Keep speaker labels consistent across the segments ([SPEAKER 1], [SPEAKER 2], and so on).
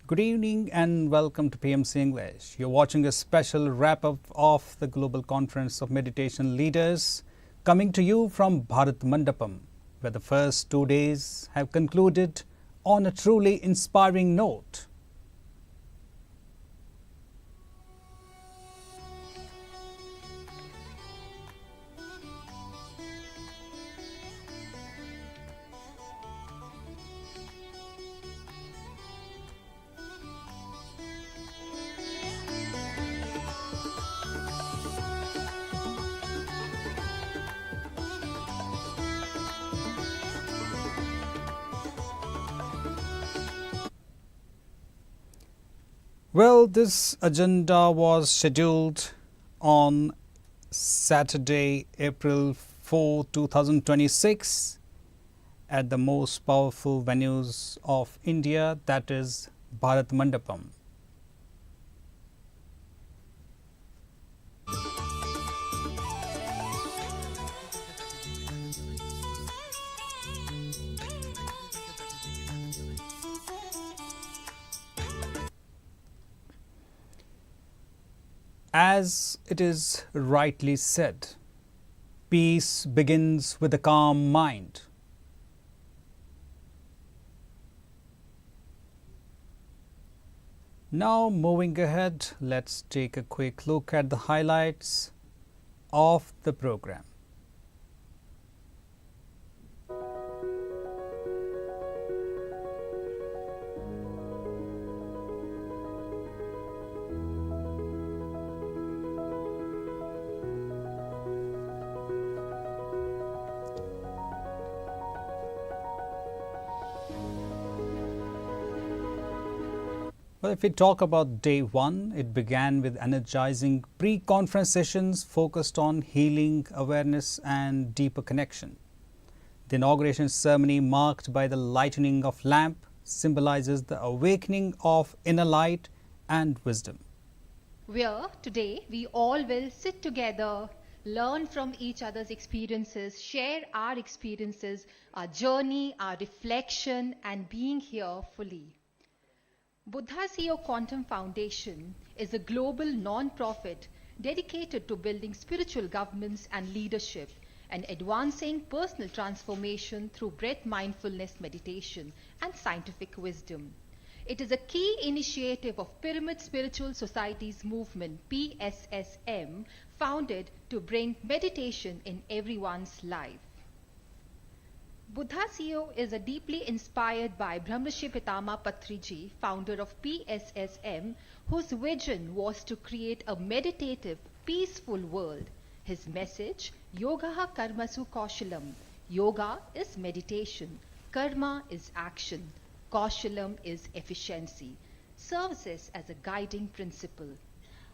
[SPEAKER 1] Good evening and welcome to PMC English. You're watching a special wrap-up of the Global Conference of Meditation Leaders coming to you from Bharat Mandapam, where the first 2 days have concluded on a truly inspiring note. Well, this agenda was scheduled on Saturday, April 4, 2026 at the most powerful venues of India, that is Bharat Mandapam. As it is rightly said, peace begins with a calm mind. Now moving ahead, let's take a quick look at the highlights of the program. Well, if we talk about day one, it began with energizing pre-conference sessions focused on healing, awareness and deeper connection. The inauguration ceremony, marked by the lightening of lamp, symbolizes the awakening of inner light and wisdom.
[SPEAKER 2] Where today we all will sit together, learn from each other's experiences, share our experiences, our journey, our reflection and being here fully. Budha CEO Quantum Foundation is a global non-profit dedicated to building spiritual governance and leadership and advancing personal transformation through breath mindfulness meditation and scientific wisdom. It is a key initiative of Pyramid Spiritual Societies Movement PSSM, founded to bring meditation in everyone's life. Budha CEO is deeply inspired by Brahmarshi Pitamaha Patriji, founder of PSSM, whose vision was to create a meditative, peaceful world. His message, Yogaha Karmasu Kaushalam. Yoga is meditation, Karma is action, Kaushalam is efficiency, serves us as a guiding principle.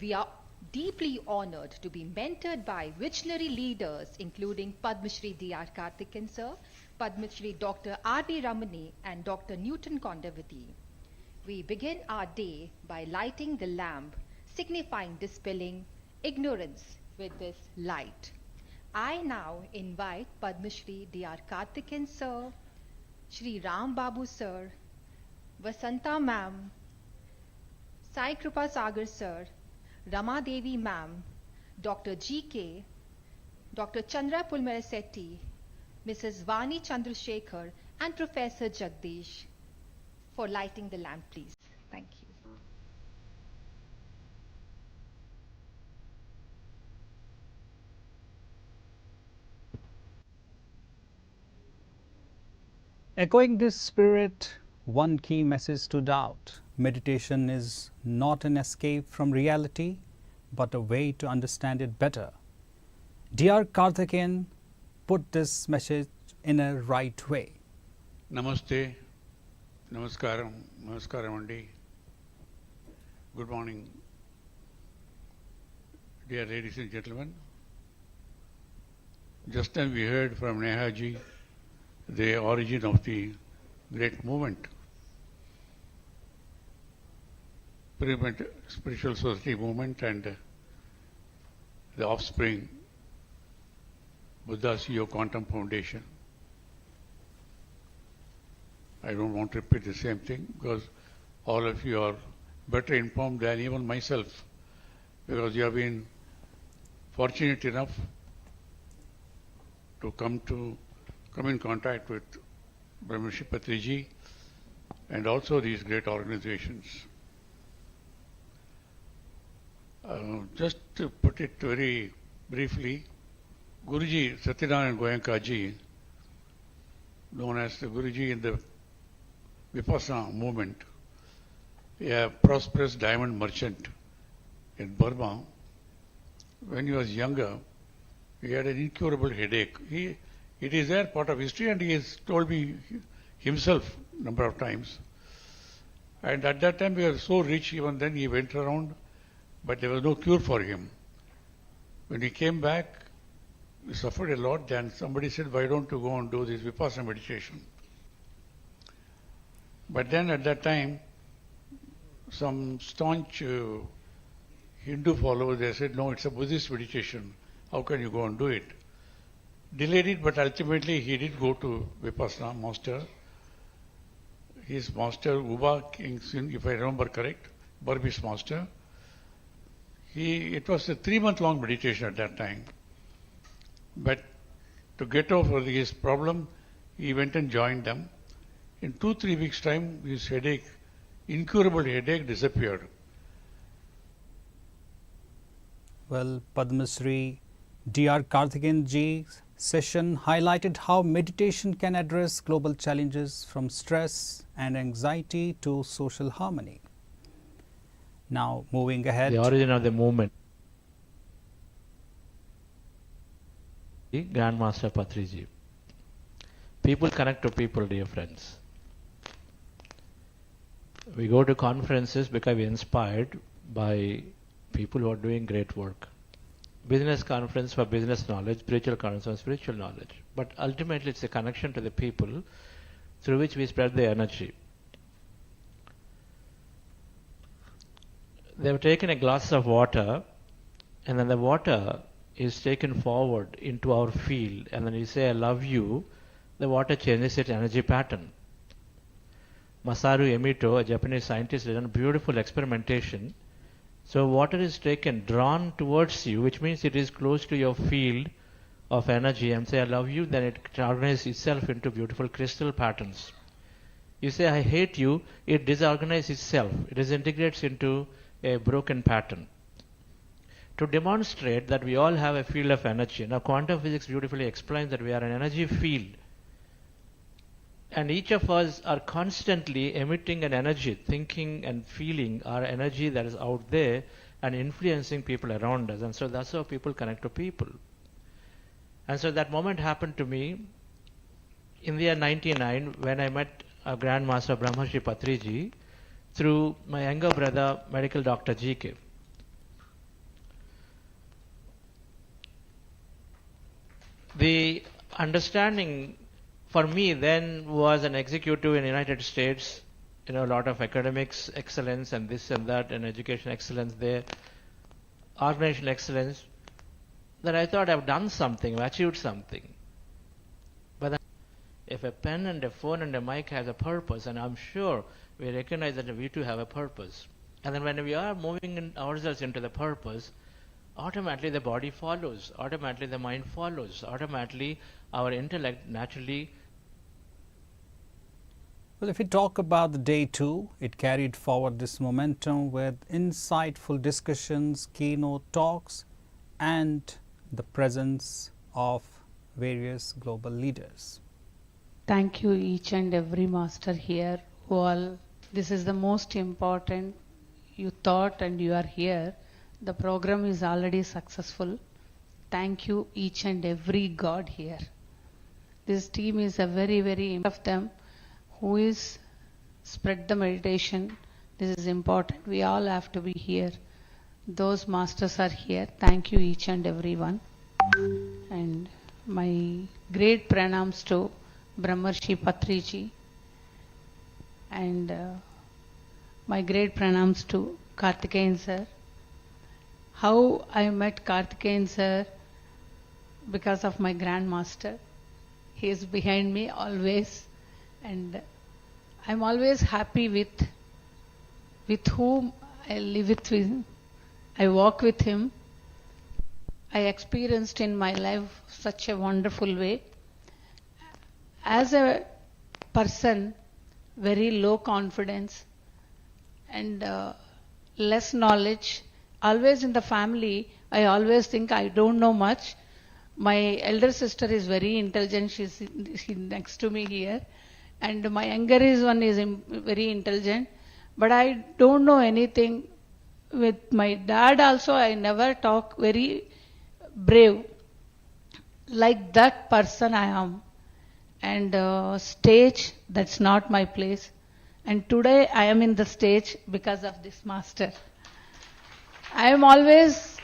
[SPEAKER 2] We are deeply honored to be mentored by visionary leaders including Padma Shri D.R. Karthikeyan Sir, Padma Shri Dr. R.B. Ramani and Dr. Newton Kondavati. We begin our day by lighting the lamp, signifying dispelling ignorance with this light. I now invite Padma Shri D.R. Karthikeyan Sir, Shri Ram Babu Sir, Vasanta Ma'am, Sai Kripa Sagar Sir, Rama Devi Ma'am, Dr. G.K., Dr. Chandra Pulmarasetti, Mrs. Vani Chandrasekhar and Professor Jagdish for lighting the lamp, please. Thank you.
[SPEAKER 1] Echoing this spirit, one key message stood out. Meditation is not an escape from reality, but a way to understand it better. D.R. Karthikeyan put this message in a right way.
[SPEAKER 3] Namaste, Namaskaram, Namaskaram Andi. Good morning, dear ladies and gentlemen. Just now we heard from Nehaji the origin of the great movement, Pyramid Spiritual Society movement, and the offspring, Budha CEO Quantum Foundation. I don't want to repeat the same thing because all of you are better informed than even myself, because you have been fortunate enough to come in contact with Brahmarshi Patriji and also these great organizations. Just to put it very briefly, Guruji Satyanarayana Goenka ji, known as the Guruji in the Vipassana movement, a prosperous diamond merchant in Burma. When he was younger, he had an incurable headache. It is there, part of history, and he has told me himself a number of times. And at that time, we were so rich, even then he went around, but there was no cure for him. When he came back, he suffered a lot. Then somebody said, why don't you go and do this Vipassana meditation? But then at that time, some staunch Hindu followers, they said, no, it's a Buddhist meditation. How can you go and do it? Delayed it, but ultimately he did go to Vipassana master. His master, Uba King Sin, if I remember correct, Burmese master. It was a 3-month-long meditation at that time. But to get over his problem, he went and joined them. In 2-3 weeks' time, his headache, incurable headache, disappeared.
[SPEAKER 1] Well, Padma Shri D.R. Karthikeyan ji's session highlighted how meditation can address global challenges from stress and anxiety to social harmony. Now, moving ahead.
[SPEAKER 4] The origin of the movement. Grandmaster Patriji. People connect to people, dear friends. We go to conferences because we're inspired by people who are doing great work. Business conference for business knowledge, spiritual conference for spiritual knowledge. But ultimately it's a connection to the people through which we spread the energy. They've taken a glass of water, and then the water is taken forward into our field, and then you say, I love you, the water changes its energy pattern. Masaru Emoto, a Japanese scientist, did a beautiful experimentation. So water is taken, drawn towards you, which means it is close to your field of energy, and say, I love you, then it organizes itself into beautiful crystal patterns. You say, I hate you, it disorganizes itself. It disintegrates into a broken pattern. To demonstrate that we all have a field of energy. Now, quantum physics beautifully explains that we are an energy field. And each of us are constantly emitting an energy, thinking and feeling our energy that is out there and influencing people around us. And so that's how people connect to people. And so that moment happened to me in the year 99 when I met our Grandmaster Brahmarshi Patriji through my younger brother, medical doctor GK. The understanding for me then was an executive in the United States, a lot of academics excellence and this and that, and education excellence there, organizational excellence, that I thought I've done something, I've achieved something. But if a pen and a phone and a mic has a purpose, and I'm sure we recognize that we too have a purpose. And then when we are moving ourselves into the purpose, automatically the body follows, automatically the mind follows, automatically our intellect naturally.
[SPEAKER 1] Well, if we talk about the day 2, it carried forward this momentum with insightful discussions, keynote talks, and the presence of various global leaders.
[SPEAKER 5] Thank you each and every master here who all, this is the most important, you thought and you are here. The program is already successful. Thank you each and every God here. This team is a very, very of them who is spread the meditation. This is important. We all have to be here. Those masters are here. Thank you each and every one. And my great pranams to Brahmarshi Patriji, and my great pranams to Karthikeyan sir. How I met Karthikeyan sir? Because of my grandmaster. He is behind me always, and I'm always happy with with whom I live with him, I walk with him, I experienced in my life such a wonderful way. As a person, very low confidence and less knowledge, always in the family, I always think I don't know much. My elder sister is very intelligent, she's next to me here, and my younger one is very intelligent, but I don't know anything. With my dad also, I never talk very brave. Like that person I am. And stage, that's not my place. And today I am in the stage because of this master. I am always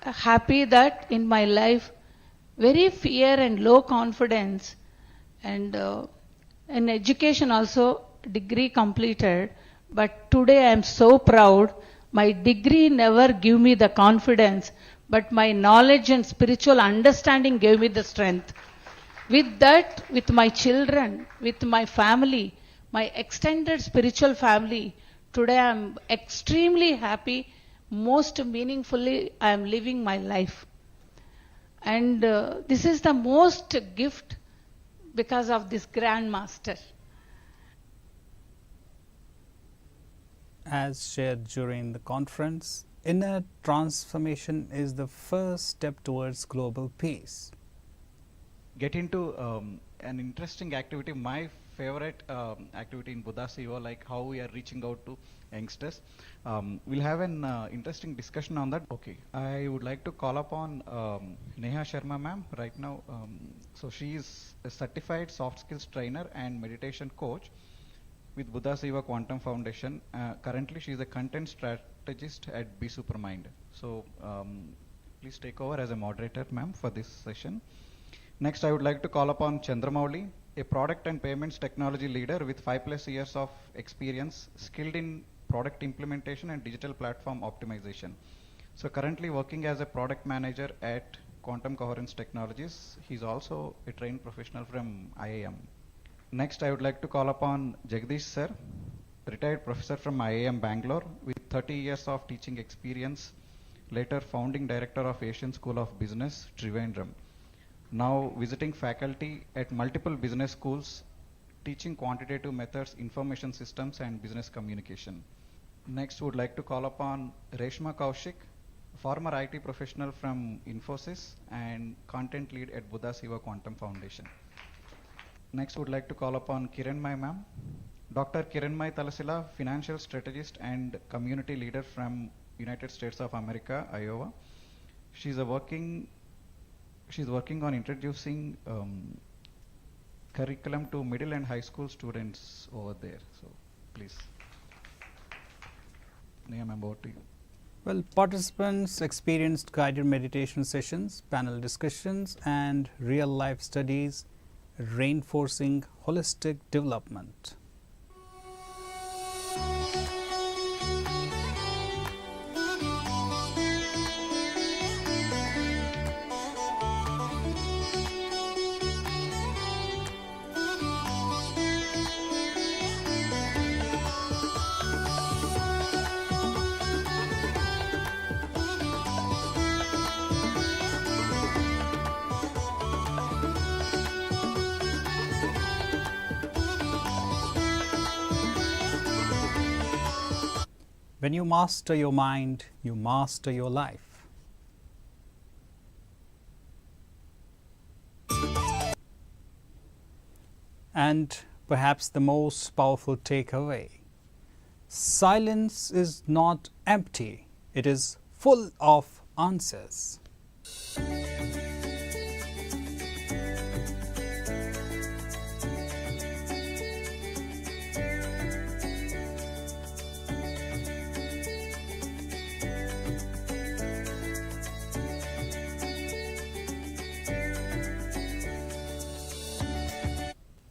[SPEAKER 5] happy that in my life, very fear and low confidence, and in education also, degree completed, but today I am so proud. My degree never gave me the confidence, but my knowledge and spiritual understanding gave me the strength. With that, with my children, with my family, my extended spiritual family, today I am extremely happy. Most meaningfully, I am living my life. And this is the most gift because of this Grand Master.
[SPEAKER 1] As shared during the conference, inner transformation is the first step towards global peace.
[SPEAKER 6] Get into an interesting activity, my favorite activity in Budha CEO, like how we are reaching out to youngsters. We'll have an interesting discussion on that. Okay, I would like to call upon Neha Sharma ma'am right now. So she is a certified soft skills trainer and meditation coach with Buddha Siva Quantum Foundation. Currently she is a content strategist at Be Supermind. So please take over as a moderator ma'am for this session. Next, I would like to call upon Chandramouli, a product and payments technology leader with 5+ years of experience, skilled in product implementation and digital platform optimization. So currently working as a product manager at Quantum Coherence Technologies. He's also a trained professional from IIM. Next, I would like to call upon Jagdish sir, retired professor from IIM Bangalore with 30 years of teaching experience, later founding director of Asian School of Business, Trivandrum. Now visiting faculty at multiple business schools, teaching quantitative methods, information systems and business communication. Next, would like to call upon Reshma Kaushik, former IT professional from Infosys and content lead at Buddha Siva Quantum Foundation. Next, would like to call upon Kiranmai ma'am, Dr. Kiranmai Talasila, financial strategist and community leader from United States of America, Iowa. She's working on introducing curriculum to middle and high school students over there. So please. Name about to you.
[SPEAKER 1] Well, participants experienced guided meditation sessions, panel discussions and real life studies reinforcing holistic development. When you master your mind, you master your life. And perhaps the most powerful takeaway, silence is not empty, it is full of answers.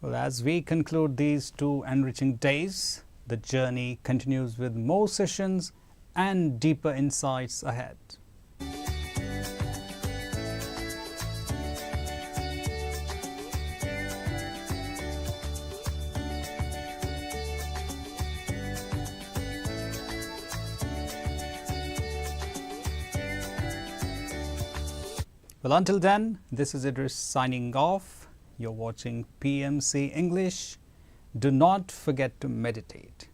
[SPEAKER 1] Well, as we conclude these 2 enriching days, the journey continues with more sessions and deeper insights ahead. Well, until then, this is Idris signing off. You're watching PMC English. Do not forget to meditate.